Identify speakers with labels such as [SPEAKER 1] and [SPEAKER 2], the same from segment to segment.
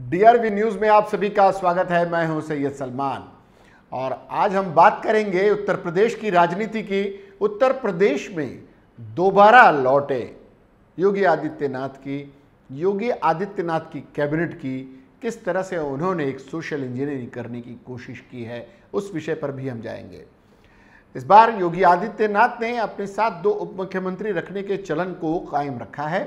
[SPEAKER 1] DRV news में आप सभी का स्वागत है। मैं हूं सैयद सलमान और आज हम बात करेंगे उत्तर प्रदेश की राजनीति की। उत्तर प्रदेश में दोबारा लौटे योगी आदित्यनाथ की कैबिनेट की किस तरह से उन्होंने एक सोशल इंजीनियरिंग करने की कोशिश की है, उस विषय पर भी हम जाएंगे। इस बार योगी आदित्यनाथ ने अपने साथ 2 उप मुख्यमंत्री रखने के चलन को कायम रखा है।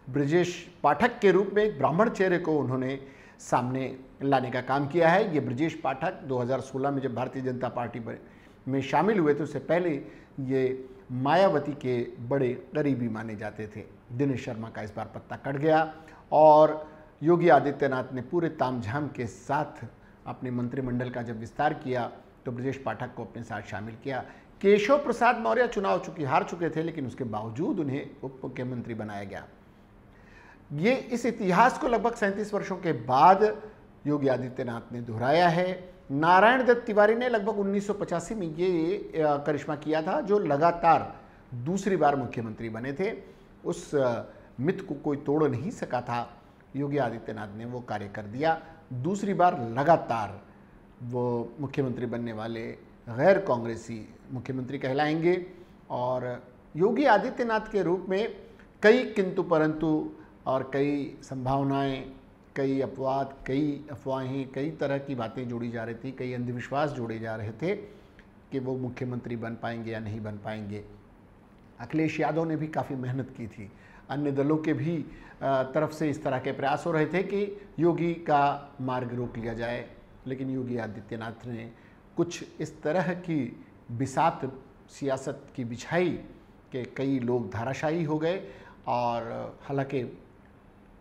[SPEAKER 1] ब्रजेश पाठक के रूप में एक ब्राह्मण चेहरे को उन्होंने सामने लाने का काम किया है। ये ब्रजेश पाठक 2016 में जब भारतीय जनता पार्टी में शामिल हुए थे, उससे पहले ये मायावती के बड़े करीबी माने जाते थे। दिनेश शर्मा का इस बार पत्ता कट गया और योगी आदित्यनाथ ने पूरे तामझाम के साथ अपने मंत्रिमंडल का जब विस्तार किया तो ब्रजेश पाठक को अपने साथ शामिल किया। केशव प्रसाद मौर्य चुनाव हार चुके थे, लेकिन उसके बावजूद उन्हें उप मुख्यमंत्री बनाया गया। ये इस इतिहास को लगभग 37 वर्षों के बाद योगी आदित्यनाथ ने दोहराया है। नारायण दत्त तिवारी ने लगभग 1985 में ये करिश्मा किया था, जो लगातार दूसरी बार मुख्यमंत्री बने थे। उस मिथ को कोई तोड़ नहीं सका था। योगी आदित्यनाथ ने वो कार्य कर दिया। दूसरी बार लगातार वो मुख्यमंत्री बनने वाले गैर कांग्रेसी मुख्यमंत्री कहलाएंगे और योगी आदित्यनाथ के रूप में कई किंतु परंतु और कई संभावनाएं, कई अपवाद, कई अफवाहें, कई तरह की बातें जोड़ी जा रही थी, कई अंधविश्वास जोड़े जा रहे थे कि वो मुख्यमंत्री बन पाएंगे या नहीं बन पाएंगे। अखिलेश यादव ने भी काफ़ी मेहनत की थी। अन्य दलों के भी तरफ से इस तरह के प्रयास हो रहे थे कि योगी का मार्ग रोक लिया जाए, लेकिन योगी आदित्यनाथ ने कुछ इस तरह की बिसात सियासत की बिछाई कि कई लोग धाराशायी हो गए। और हालांकि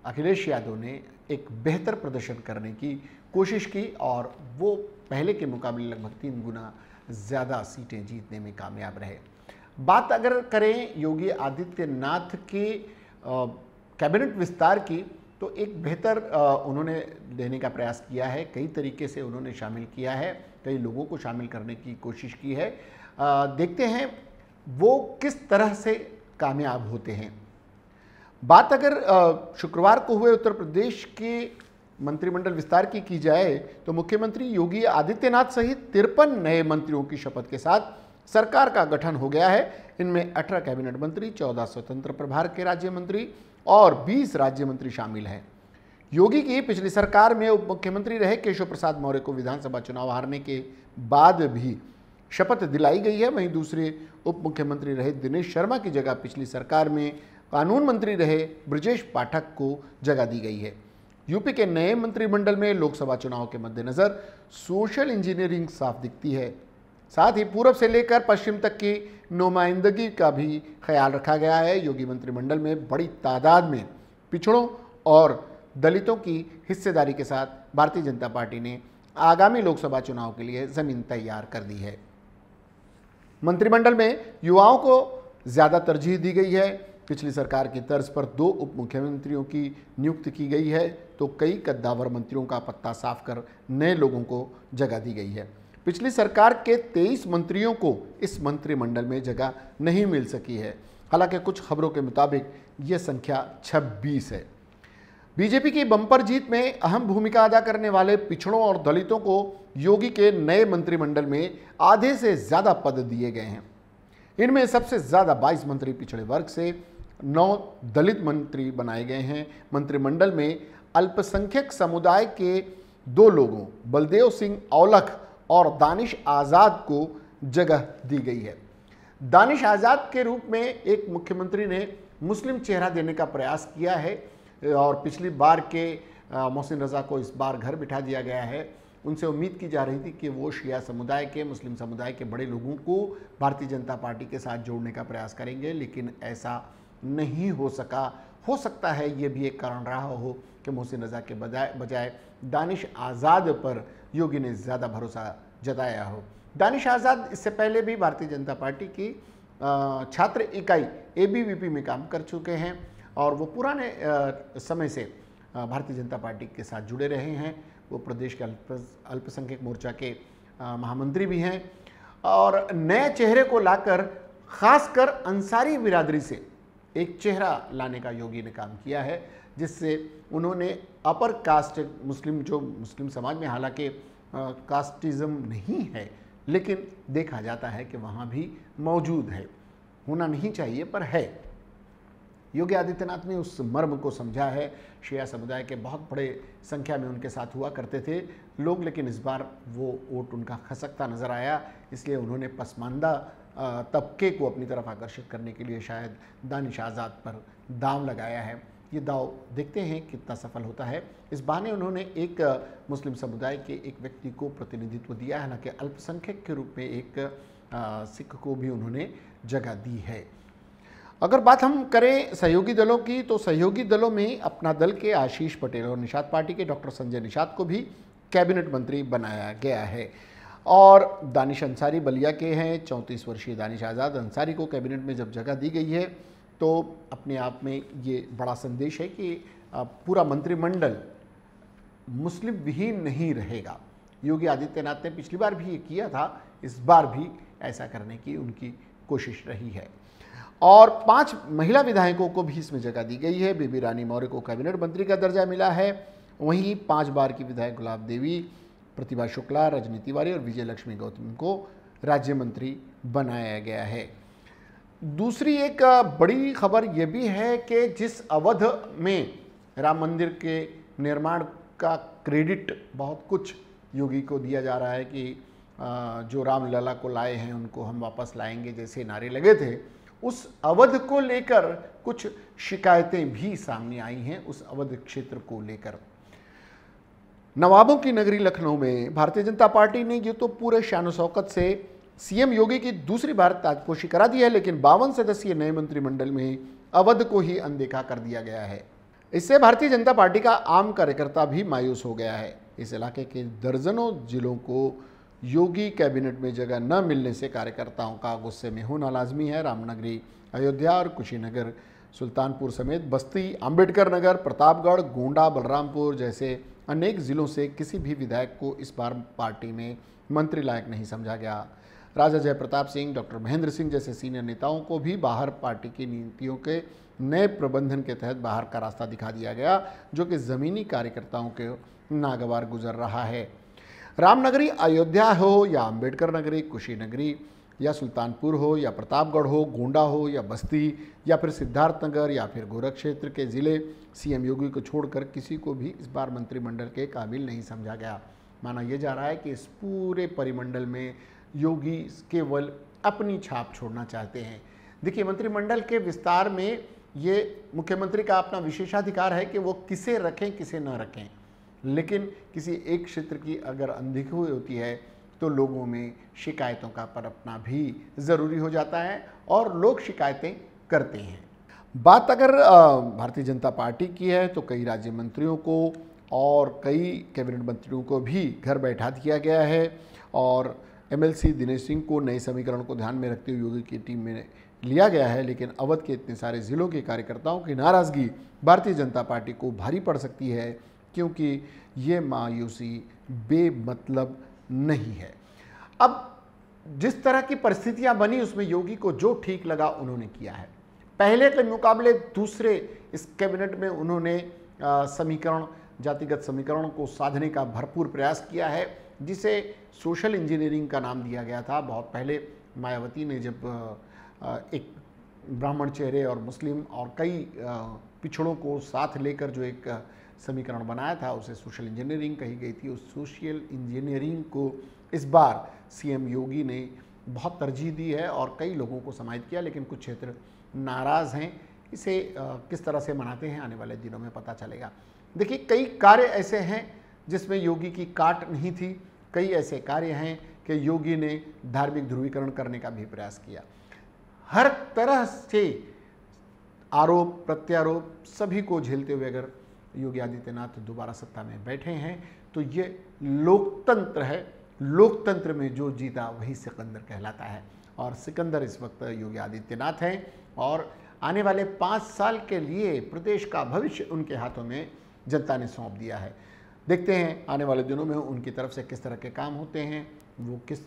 [SPEAKER 1] अखिलेश यादव ने एक बेहतर प्रदर्शन करने की कोशिश की और वो पहले के मुकाबले लगभग 3 गुना ज़्यादा सीटें जीतने में कामयाब रहे। बात अगर करें योगी आदित्यनाथ के कैबिनेट विस्तार की, तो एक बेहतर उन्होंने देने का प्रयास किया है। कई तरीके से उन्होंने शामिल किया है, कई लोगों को शामिल करने की कोशिश की है। देखते हैं वो किस तरह से कामयाब होते हैं। बात अगर शुक्रवार को हुए उत्तर प्रदेश के मंत्रिमंडल विस्तार की जाए तो मुख्यमंत्री योगी आदित्यनाथ सहित 53 नए मंत्रियों की शपथ के साथ सरकार का गठन हो गया है। इनमें 18 कैबिनेट मंत्री, 14 स्वतंत्र प्रभार के राज्य मंत्री और 20 राज्य मंत्री शामिल हैं। योगी की पिछली सरकार में उप मुख्यमंत्री रहे केशव प्रसाद मौर्य को विधानसभा चुनाव हारने के बाद भी शपथ दिलाई गई है। वहीं दूसरे उप मुख्यमंत्री रहे दिनेश शर्मा की जगह पिछली सरकार में कानून मंत्री रहे ब्रजेश पाठक को जगह दी गई है। यूपी के नए मंत्रिमंडल में लोकसभा चुनाव के मद्देनजर सोशल इंजीनियरिंग साफ दिखती है। साथ ही पूर्व से लेकर पश्चिम तक की नुमाइंदगी का भी ख्याल रखा गया है। योगी मंत्रिमंडल में बड़ी तादाद में पिछड़ों और दलितों की हिस्सेदारी के साथ भारतीय जनता पार्टी ने आगामी लोकसभा चुनाव के लिए जमीन तैयार कर दी है। मंत्रिमंडल में युवाओं को ज़्यादा तरजीह दी गई है। पिछली सरकार की तर्ज पर 2 उप मुख्यमंत्रियों की नियुक्ति की गई है, तो कई कद्दावर मंत्रियों का पत्ता साफ कर नए लोगों को जगह दी गई है। पिछली सरकार के 23 मंत्रियों को इस मंत्रिमंडल में जगह नहीं मिल सकी है। हालांकि कुछ खबरों के मुताबिक यह संख्या 26 है। बीजेपी की बम्पर जीत में अहम भूमिका अदा करने वाले पिछड़ों और दलितों को योगी के नए मंत्रिमंडल में आधे से ज़्यादा पद दिए गए हैं। इनमें सबसे ज़्यादा 22 मंत्री पिछड़े वर्ग से, 9 दलित मंत्री बनाए गए हैं। मंत्रिमंडल में अल्पसंख्यक समुदाय के 2 लोगों बलदेव सिंह औलख और दानिश आज़ाद को जगह दी गई है। दानिश आज़ाद के रूप में एक मुख्यमंत्री ने मुस्लिम चेहरा देने का प्रयास किया है और पिछली बार के मोहसिन रज़ा को इस बार घर बिठा दिया गया है। उनसे उम्मीद की जा रही थी कि वो शिया समुदाय के, मुस्लिम समुदाय के बड़े लोगों को भारतीय जनता पार्टी के साथ जोड़ने का प्रयास करेंगे, लेकिन ऐसा नहीं हो सका। हो सकता है ये भी एक कारण रहा हो कि मोहसिन रज़ा के बजाय दानिश आज़ाद पर योगी ने ज़्यादा भरोसा जताया हो। दानिश आज़ाद इससे पहले भी भारतीय जनता पार्टी की छात्र इकाई ABVP में काम कर चुके हैं और वो पुराने समय से भारतीय जनता पार्टी के साथ जुड़े रहे हैं। वो प्रदेश के अल्पसंख्यक मोर्चा के महामंत्री भी हैं और नए चेहरे को लाकर खासकर अंसारी बिरादरी से एक चेहरा लाने का योगी ने काम किया है, जिससे उन्होंने अपर कास्ट मुस्लिम, जो मुस्लिम समाज में हालांकि कास्टिज़म नहीं है, लेकिन देखा जाता है कि वहाँ भी मौजूद है, होना नहीं चाहिए पर है। योगी आदित्यनाथ ने उस मर्म को समझा है। शिया समुदाय के बहुत बड़े संख्या में उनके साथ हुआ करते थे लोग, लेकिन इस बार वो वोट उनका खसकता नजर आया, इसलिए उन्होंने पसमानदा तबके को अपनी तरफ आकर्षित करने के लिए शायद दानिश आज़ाद पर दांव लगाया है। ये दांव देखते हैं कितना सफल होता है। इस बहाने उन्होंने एक मुस्लिम समुदाय के एक व्यक्ति को प्रतिनिधित्व दिया है, न कि अल्पसंख्यक के रूप में एक सिख को भी उन्होंने जगह दी है। अगर बात हम करें सहयोगी दलों की, तो सहयोगी दलों में अपना दल के आशीष पटेल और निषाद पार्टी के डॉक्टर संजय निषाद को भी कैबिनेट मंत्री बनाया गया है। और दानिश अंसारी बलिया के हैं। 34 वर्षीय दानिश आज़ाद अंसारी को कैबिनेट में जब जगह दी गई है तो अपने आप में ये बड़ा संदेश है कि पूरा मंत्रिमंडल मुस्लिम विहीन नहीं रहेगा। योगी आदित्यनाथ ने पिछली बार भी ये किया था, इस बार भी ऐसा करने की उनकी कोशिश रही है। और 5 महिला विधायकों को भी इसमें जगह दी गई है। बेबी रानी मौर्य को कैबिनेट मंत्री का दर्जा मिला है। वहीं 5 बार की विधायक गुलाब देवी, प्रतिभा शुक्ला, रजनी तिवारी और विजय लक्ष्मी गौतम को राज्य मंत्री बनाया गया है। दूसरी एक बड़ी खबर यह भी है कि जिस अवध में राम मंदिर के निर्माण का क्रेडिट बहुत कुछ योगी को दिया जा रहा है कि जो रामलला को लाए हैं उनको हम वापस लाएंगे जैसे नारे लगे थे, उस अवध को लेकर कुछ शिकायतें भी सामने आई हैं। उस अवध क्षेत्र को लेकर नवाबों की नगरी लखनऊ में भारतीय जनता पार्टी ने ये तो पूरे शान शौकत से सीएम योगी की दूसरी बार ताजपोशी करा दी है, लेकिन 52 सदस्यीय नए मंत्रिमंडल में अवध को ही अनदेखा कर दिया गया है। इससे भारतीय जनता पार्टी का आम कार्यकर्ता भी मायूस हो गया है। इस इलाके के दर्जनों जिलों को योगी कैबिनेट में जगह न मिलने से कार्यकर्ताओं का गुस्से में होना लाजमी है। रामनगरी, अयोध्या और कुशीनगर, सुल्तानपुर समेत बस्ती, अंबेडकर नगर, प्रतापगढ़, गोंडा, बलरामपुर जैसे अनेक जिलों से किसी भी विधायक को इस बार पार्टी में मंत्री लायक नहीं समझा गया। राजा जयप्रताप सिंह, डॉक्टर महेंद्र सिंह जैसे सीनियर नेताओं को भी बाहर पार्टी की नीतियों के नए प्रबंधन के तहत बाहर का रास्ता दिखा दिया गया, जो कि ज़मीनी कार्यकर्ताओं के नागवार गुजर रहा है। रामनगरी अयोध्या हो या अंबेडकर नगरी, कुशीनगरी या सुल्तानपुर हो या प्रतापगढ़ हो, गोंडा हो या बस्ती या फिर सिद्धार्थनगर या फिर गोरख क्षेत्र के ज़िले, सीएम योगी को छोड़कर किसी को भी इस बार मंत्रिमंडल के काबिल नहीं समझा गया। माना यह जा रहा है कि इस पूरे परिमंडल में योगी केवल अपनी छाप छोड़ना चाहते हैं। देखिए, मंत्रिमंडल के विस्तार में ये मुख्यमंत्री का अपना विशेषाधिकार है कि वो किसे रखें किसे न रखें, लेकिन किसी एक क्षेत्र की अगर अनदेखी होती है तो लोगों में शिकायतों का पनपना भी ज़रूरी हो जाता है और लोग शिकायतें करते हैं। बात अगर भारतीय जनता पार्टी की है तो कई राज्य मंत्रियों को और कई कैबिनेट मंत्रियों को भी घर बैठा दिया गया है और एमएलसी दिनेश सिंह को नए समीकरण को ध्यान में रखते हुए योगी की टीम में लिया गया है। लेकिन अवध के इतने सारे ज़िलों के कार्यकर्ताओं की नाराज़गी भारतीय जनता पार्टी को भारी पड़ सकती है, क्योंकि ये मायूसी बेमतलब नहीं है। अब जिस तरह की परिस्थितियां बनी उसमें योगी को जो ठीक लगा उन्होंने किया है। पहले के मुकाबले दूसरे इस कैबिनेट में उन्होंने समीकरण, जातिगत समीकरण को साधने का भरपूर प्रयास किया है, जिसे सोशल इंजीनियरिंग का नाम दिया गया था। बहुत पहले मायावती ने जब एक ब्राह्मण चेहरे और मुस्लिम और कई पिछड़ों को साथ लेकर जो एक समीकरण बनाया था उसे सोशल इंजीनियरिंग कही गई थी। उस सोशल इंजीनियरिंग को इस बार सीएम योगी ने बहुत तरजीह दी है और कई लोगों को समाहित किया, लेकिन कुछ क्षेत्र नाराज़ हैं। इसे किस तरह से मनाते हैं आने वाले दिनों में पता चलेगा। देखिए, कई कार्य ऐसे हैं जिसमें योगी की काट नहीं थी, कई ऐसे कार्य हैं कि योगी ने धार्मिक ध्रुवीकरण करने का भी प्रयास किया। हर तरह से आरोप प्रत्यारोप सभी को झेलते हुए अगर योगी आदित्यनाथ दोबारा सत्ता में बैठे हैं तो ये लोकतंत्र है। लोकतंत्र में जो जीता वही सिकंदर कहलाता है और सिकंदर इस वक्त योगी आदित्यनाथ हैं और आने वाले 5 साल के लिए प्रदेश का भविष्य उनके हाथों में जनता ने सौंप दिया है। देखते हैं आने वाले दिनों में उनकी तरफ से किस तरह के काम होते हैं, वो किस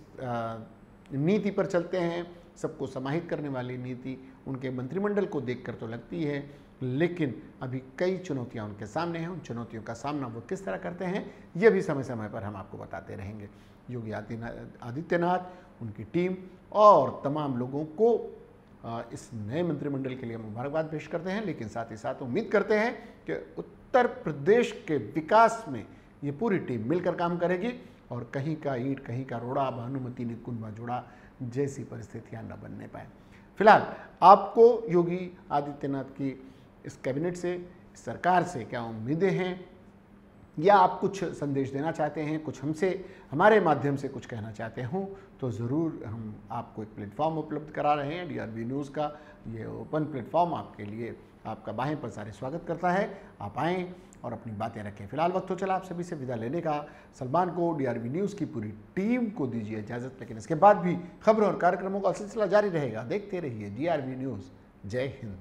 [SPEAKER 1] नीति पर चलते हैं, सबको समाहित करने वाली नीति उनके मंत्रिमंडल को देखकर तो लगती है, लेकिन अभी कई चुनौतियां उनके सामने हैं। उन चुनौतियों का सामना वो किस तरह करते हैं, ये भी समय समय पर हम आपको बताते रहेंगे। योगी आदित्यनाथ, उनकी टीम और तमाम लोगों को इस नए मंत्रिमंडल के लिए मुबारकबाद पेश करते हैं, लेकिन साथ ही साथ उम्मीद करते हैं कि उत्तर प्रदेश के विकास में ये पूरी टीम मिलकर काम करेगी और कहीं का ईंट कहीं का रोड़ा, भानुमति ने कुंभा जोड़ा जैसी परिस्थितियां न बनने पाए। फिलहाल आपको योगी आदित्यनाथ की इस कैबिनेट से, इस सरकार से क्या उम्मीदें हैं, या आप कुछ संदेश देना चाहते हैं, कुछ हमसे, हमारे माध्यम से कुछ कहना चाहते हों, तो ज़रूर हम आपको एक प्लेटफॉर्म उपलब्ध करा रहे हैं। DRV न्यूज़ का ये ओपन प्लेटफॉर्म आपके लिए आपका बाहें पसारे स्वागत करता है। आप आएँ और अपनी बातें रखें। फिलहाल वक्त तो चला आप सभी से विदा लेने का। सलमान को, DRV न्यूज़ की पूरी टीम को दीजिए इजाज़त, लेकिन इसके बाद भी खबरों और कार्यक्रमों का सिलसिला जारी रहेगा। देखते रहिए DRV न्यूज़। जय हिंद।